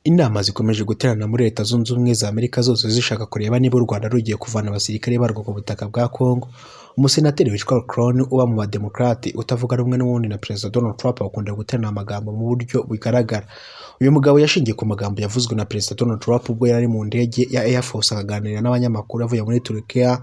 Inama zikomeje guterana muri Leta Zunze Ubumwe za Amerika zose zishaka kureba niba u Rwanda rugiye kuvana abasirikare barwo ku butaka bwa Congo. Umusenateri witwa Crone uba mu bademokrate utavuga rumwe n'ubundi na Perezida Donald Trump akunda guterana amagambo mu buryo bugaragara. Uyu mugabo yashingiye ku magambo yavuzwe na Perezida Donald Trump ubwo yari mu ndege ya Air Force akaganira n'abanyamakuru avuye muri Turkiya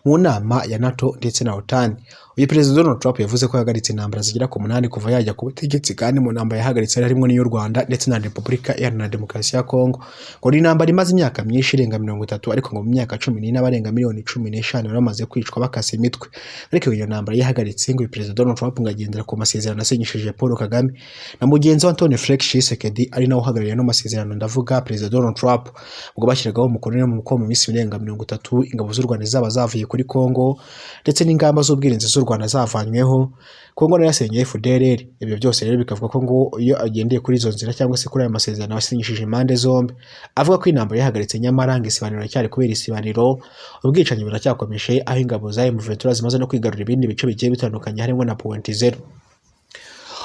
mu nama ya NATO ndetse na OTAN. Uyu Perezida Donald Trump yavuze ko yahagaritse intambara zigera ku 8 kuva yajya ku butegetsi, kandi mu ntambara yahagaritse harimo n'iy'u Rwanda ndetse na Repubulika Iharanira Demokarasi ya Congo. Ngo ni intambara imaze imyaka myinshi irenga 30, ariko ngo mu myaka 14 abarenga miliyoni 15 bamaze kwicwa bakase imitwe. Ariko iyo ntambara yahagaritse ngo Perezida Donald Trump ngagendera ku masezerano asinyishije Paul Kagame na mugenzi wa Antoine Felix Tshisekedi ari nawe uhagarariye no masezerano, ndavuga Perezida Donald Trump, ubwo bashyiragaho umukono mu minsi irenga 30 ingabo z'u Rwanda zaba zavuye kuri Congo ndetse n'ingamba z'ubwirinzi z'u Rwanda zavanyweho. Congo nayo yasenye FDLR. Ibyo byose rero bikavuga ko ngo iyo agendeye kuri izo nzira cyangwa se kuri aya masezerano asinyishije impande zombi, avuga ko intambara yahagaritse nyamara ngo isibaniro cyari kubera isibaniro, ubwicanyi buracyakomeje aho ingabo za M23 zimaze no kwigarurira ibindi bice bigiye bitandukanye harimo na Point Zero.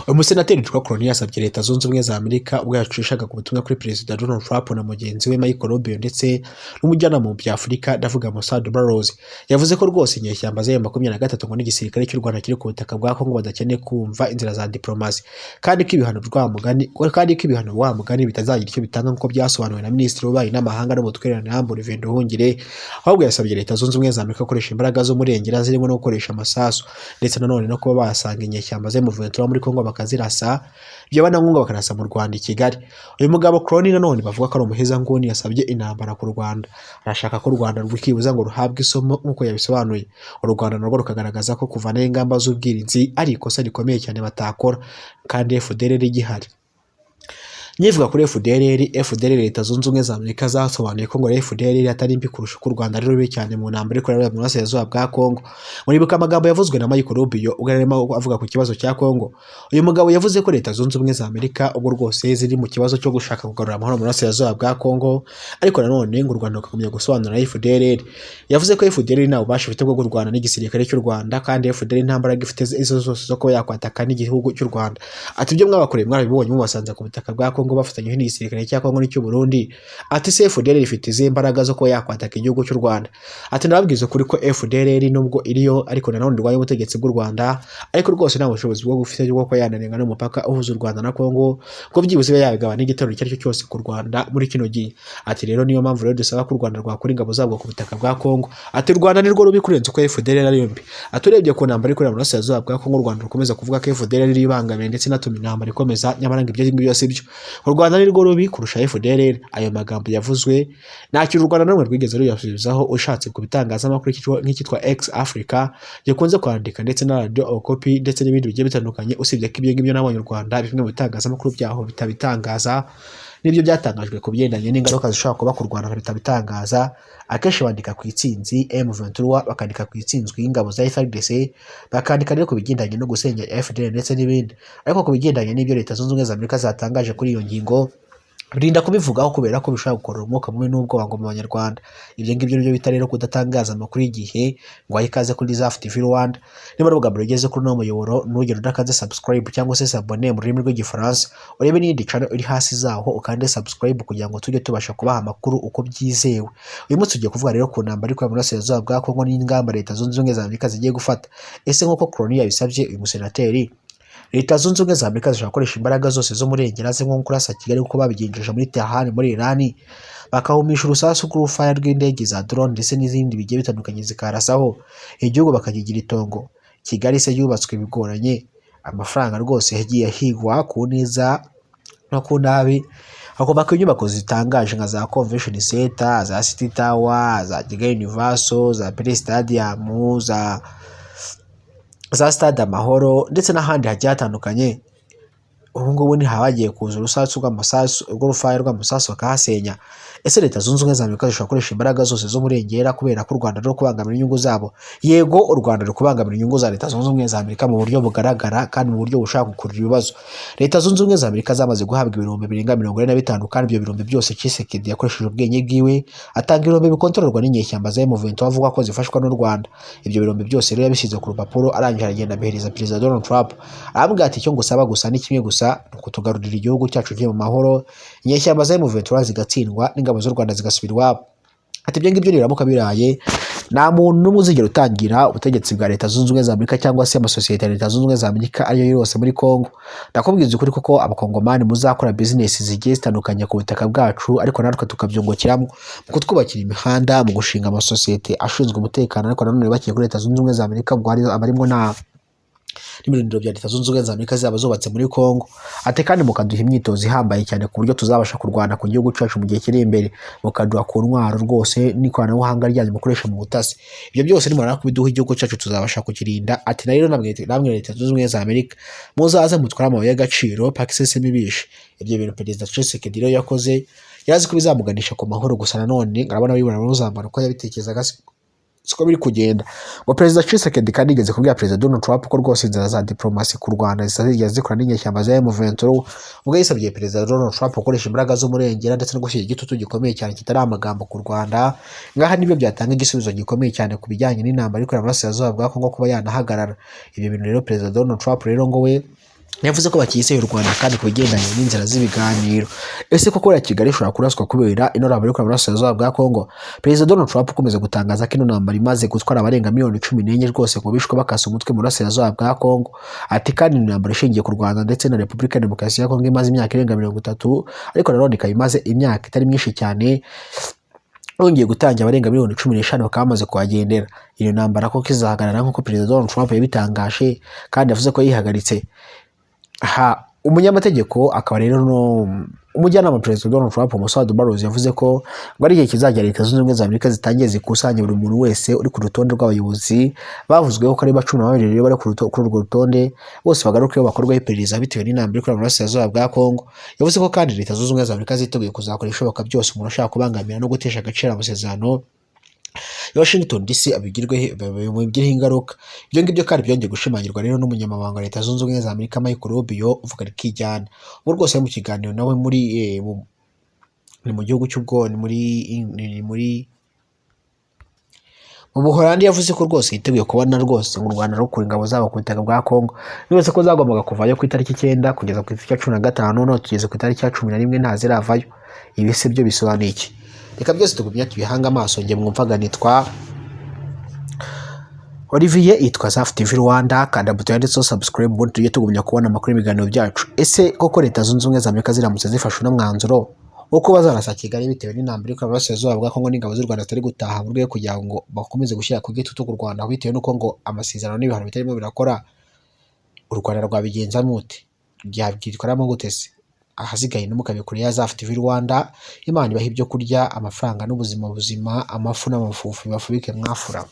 Umusenateri witwa Crone yasabye Leta Zunze Ubumwe za Amerika ubwo yacishaga ku butumwa kuri Perezida Donald Trump na mugenzi we Michael Rubio ndetse n'umujyanama mu bya Afurika ndavuga Mossad Barrows, yavuze ko rwose inyeshyamba za M23 ngo n'igisirikare cy'u Rwanda kiri ku butaka bwa Congo badakeneye kumva inzira za diplomasi, kandi ko ibihano wa mugani bitazagira icyo bitanga nk'uko byasobanuwe na Minisitiri w'Ububanyi n'Amahanga n'Ubutwererane Humble Nduhungire. Ahubwo yasabye Leta Zunze Ubumwe za Amerika gukoresha imbaraga zo murengera zirimo no gukoresha amasasu ndetse nanone no kuba basanga inyeshyamba za M23 muri Congo bakazirasa, byaba na ngombwa bakarasa mu Rwanda i Kigali. Uyu mugabo Crone nanone bavuga ko ari umuheza nguni yasabye intambara ku Rwanda. Arashaka ko u Rwanda rwikibuza ngo ruhabwe isomo nk'uko yabisobanuye. U Rwanda narwo rukagaragaza ko kuvanaho ingamba z'ubwirinzi ari ikosa rikomeye cyane batakora, kandi FDLR igihari. Nyivuga kuri FDLR Leta Zunze Ubumwe za Amerika zasobanuye ko ngo FDLR atari mbi kurusha ko u Rwanda rero cyane mu ntambara ikorera mu burasirazuba bwa Congo. Muribuka amagambo yavuzwe na Michael Rubio ubwo yarimo avuga ku kibazo cya Congo. Uyu mugabo yavuze ko Leta Zunze Ubumwe za Amerika ubwo rwose ziri mu kibazo cyo gushaka kugarura amahoro mu burasirazuba bwa Congo, ariko nanone ngo u Rwanda rukakomeza gusobanura FDLR. Yavuze ko FDLR nta bubasha bufite bwo kurwana n'igisirikare cy'u Rwanda, kandi FDLR nta mbaraga ifite izo zose zo kuba yakwataka n'igihugu cy'u Rwanda. Ati ibyo mwabakoreye mwabibonye mubasanze ku butaka bwa Congo bafatanyije n'igisirikare cya Congo n'cy'u Burundi. Ati FDLR ifite izi mbaraga zo kuba yakwataka igihugu cy'u Rwanda. Ati nababwiza kuri ko FDLR nubwo iriyo ariko nanone rwaye ubutegetsi bw'u Rwanda, ariko rwose nta bushobozi bwo gufite bwo ko yananenga n'umupaka uhuza u Rwanda na Congo ngo byibuze yabigabana igitero cyari cyo cyose ku Rwanda muri kino gihe. Ati rero niyo mpamvu rero dusaba ko u Rwanda rwakora ingabo zabwo ku butaka bwa Congo. Ati u Rwanda nirwo rubi kurenza uko FDLR ari yombi. Aturebye ku ntambara ikorera mu burasirazuba bwa Congo, u Rwanda rukomeza kuvuga ko FDLR iri ibangamiye ndetse natuma intambara ikomeza, nyamara ngo ibyo byose byo u Rwanda nirwo rubi kurusha FDLR. Ayo magambo yavuzwe ntacyo u Rwanda namwe rwigeze ruyasubizaho. Ushatse ku bitangazamakuru nk'ikitwa X Africa yakunze kwandika ndetse na Radio Okapi ndetse n'ibindi bigiye bitandukanye, usibye ko ibyo ngibyo nabonye u Rwanda bimwe mu bitangazamakuru byaho bitabitangaza n'ibyo byatangajwe ku bigendanye n'ingaruka zishobora kuba ku Rwanda bitabitangaza. Akenshi bandika ku itsinzi M23, bakandika ku itsinzwi y'ingabo za FARDC, bakandika rero ku bigendanye no gusenya FDLR ndetse n'ibindi. Ariko ku bigendanye n'ibyo Leta Zunze Ubumwe za Amerika zatangaje kuri iyo ngingo, rinda kubivugaho kubera ko bishaka gukorera umwuka mubi n'ubwoba ngo mu Banyarwanda. Ibyo ngibyo nibyo bita rero kudatangaza amakuru y'igihe ngo ayikaze kuri Zaf TV Rwanda. Niba rubuga rugeze kuri no muyoboro n'ugero udakaze subscribe cyangwa se s'abonner mu rurimi rw'igifaransa, urebe n'indi channel iri hasi zaho ukande subscribe kugira ngo tujye tubasha kubaha amakuru uko byizewe. Uyu munsi tugiye kuvuga rero ku ntambara ikorera mu burasirazuba bwa Congo n'ingamba Leta Zunze Ubumwe za Amerika zigiye gufata. Ese nk'uko Crone yabisabye uyu musenateri, Leta Zunze Ubumwe za Amerika zishaka gukoresha imbaraga zose zo murengera ze nko kurasa Kigali uko babigenjeje muri Tehran muri Iran, bakahumisha urusasu ku rufaya rw'indege za drone ndetse n'izindi bigiye bitandukanye zikarasaho igihugu bakagigira itongo. Kigali se yubatswe bigoranye, amafaranga rwose yagiye higwa ku neza no ku nabi, hakubaka inyubako zitangaje nka za Convention Center, za City Tower, za Kigali Universal, za Pele Stadium, za Stade Amahoro ndetse n'ahandi hagiye hatandukanye. Ubu ngubu ni habagiye kuza urusasu rw'amasasu urwo rufaya rw'amasasu bakahasenya. Ese Leta Zunze Ubumwe za Amerika zishobora gukoresha imbaraga zose zo murengera kubera ko u Rwanda rwo kubangamira inyungu zabo? Yego, u Rwanda rwo kubangamira inyungu za Leta Zunze Ubumwe za Amerika mu buryo bugaragara kandi mu buryo bushaka gukurura ibibazo. Leta Zunze Ubumwe za Amerika zamaze guhabwa ibirombe birenga 45, kandi ibyo birombe byose Tshisekedi yakoresheje ubwenge bwiwe atanga ibirombe bikontororwa n'inyeshyamba za M23 avuga ko zifashwa n'u Rwanda. Ibyo birombe byose rero yabishyize ku rupapuro, arangije aragenda abihereza Perezida Donald Trump. Arambwira ati icyo ngusaba gusa ni kimwe gusa, kwiga ni ukutugarurira igihugu cyacu kiri mu mahoro, inyeshyamba za M23 zigatsindwa n'ingabo z'u Rwanda zigasubira iwabo. Ati ibyo ngibyo nibiramuka biraye nta muntu n'umwe uzigera utangira ubutegetsi bwa Leta Zunze Ubumwe za Amerika cyangwa se amasosiyete ya Leta Zunze Ubumwe za Amerika ariyo yose muri Kongo. Ndakubwiza ukuri koko abakongomani muzakora business zigiye zitandukanye ku butaka bwacu, ariko natwe tukabyungukiramo mu kutwubakira imihanda, mu gushinga amasosiyete ashinzwe umutekano, ariko nanone bakiye kuri Leta Zunze Ubumwe za Amerika ubwo abarimo n'ibirindiro bya Leta Zunze Ubumwe za Amerika zaba zubatse muri Kongo. Ate kandi mukaduha imyitozo ihambaye cyane ku buryo tuzabasha kurwana ku gihugu cyacu mu gihe kiri imbere, mukaduha ku ntwaro rwose n'ikoranabuhanga ryanyu mukoresha mu butasi. Ibyo byose nimara kubiduha igihugu cyacu tuzabasha kukirinda. Ati na rero namwe Leta Zunze Ubumwe za Amerika muzaze mutwara amabuye y'agaciro paka iseseme ibishe. Ibyo bintu Perezida Tshisekedi rero yakoze yarazi ko bizamuganisha ku mahoro, gusa nanone ngarabona bibona n'uzambara uko yabitekerezaga siko biri kugenda. Ngo Perezida Tshisekedi kandi yigeze kubwira Perezida Donald Trump ko rwose inzira za diplomasi ku Rwanda zizajya zikora n'inyeshyamba za M23. Ubwo yisabye Perezida Donald Trump gukoresha imbaraga z'umurengera ndetse no gushyira igitutu gikomeye cyane kitari amagambo ku Rwanda. Ngaha nibyo byatanga igisubizo gikomeye cyane ku bijyanye n'intambara ariko y'Aburasirazuba bwa Kongo kuba yanahagarara. Ibyo bintu rero Perezida Donald Trump rero ngo we yavuze ko bakiyiseye u Rwanda kandi kubigendanye n'inzira z'ibiganiro. Ese koko ya Kigali ishobora kuraswa kubera ino ntambara ariko y'Aburasirazuba bwa Kongo? Perezida Donald Trump ukomeza gutangaza ko ino ntambara imaze gutwara abarenga miliyoni 14 rwose ngo bishwe bakasa umutwe mu Burasirazuba bwa Kongo. Ati kandi ino ntambara ishingiye ku Rwanda ndetse na Repubulika ya Demokarasi ya Kongo imaze imyaka irenga 30, ariko nanone ikaba imaze imyaka itari myinshi cyane yongeye gutangira abarenga miliyoni 15 bakaba bamaze kuhagendera. Iyo ntambara ko kizahagarara nk'uko Perezida Donald Trump yabitangaje kandi yavuze ko yihagaritse. Umunyamategeko akaba rero umujyanama Perezida Donald Trump Mossad Barrows yavuze ko ngo ari igihe kizagera Leta Zunze Ubumwe za Amerika zitangiye zikusanya buri muntu wese uri ku rutonde rw'abayobozi bavuzweho ko ari 12 rero bari kuri urwo rutonde bose bagarukeho bakorwaho iperereza bitewe n'intambara iri mu Burasirazuba bwa Kongo. Yavuze ko kandi Leta Zunze Ubumwe za Amerika ziteguye kuzakora ibishoboka byose umuntu ashaka kubangamira no gutesha agaciro amasezerano Washington DC abigirweho ingaruka. Ibyo ngibyo kandi byongeye gushimangirwa rero n'umunyamabanga wa Leta Zunze Ubumwe za Amerika Marco Rubio uvuga rikijyana. Ubwo rwose mu kiganiro nawe muri mu gihugu cy'ubwoni muri mu Buholandi yavuze ko rwose yiteguye kubona rwose mu Rwanda rukura ingabo zabo ku butaka bwa Kongo. Nibese ko zagombaga kuvayo ku itariki 9 kugeza ku itariki 15 none tugeze ku itariki 11 nta ziravayo. Ibi se byo bisobanuye iki? Reka byose tugumya tubihanga amaso nge mwumvaga nitwa Olivier itwa Zaf TV Rwanda, kandi buto yanditseho subscribe ubundi tujye tugumya kubona amakuru ibiganiro byacu. Ese koko Leta Zunze Ubumwe za Amerika ziramutse zifashe n'umwanzuro uko bazarasa Kigali bitewe n'intambara iko Burasirazuba bwa Kongo n'ingabo z'u Rwanda zitari gutaha mu rwego kugira ngo bakomeze gushyira ku gitutu ku Rwanda bitewe n'uko ngo amasezerano n'ibihano bitarimo birakora, u Rwanda rwabigenza mute? Byabwitwaramo gute se? Ahasigaye n'umukabikuri ya Zaf TV Rwanda, Imana ibaha ibyo kurya, amafaranga n'ubuzima buzima, amafu n'amafufu bafubike mwafura.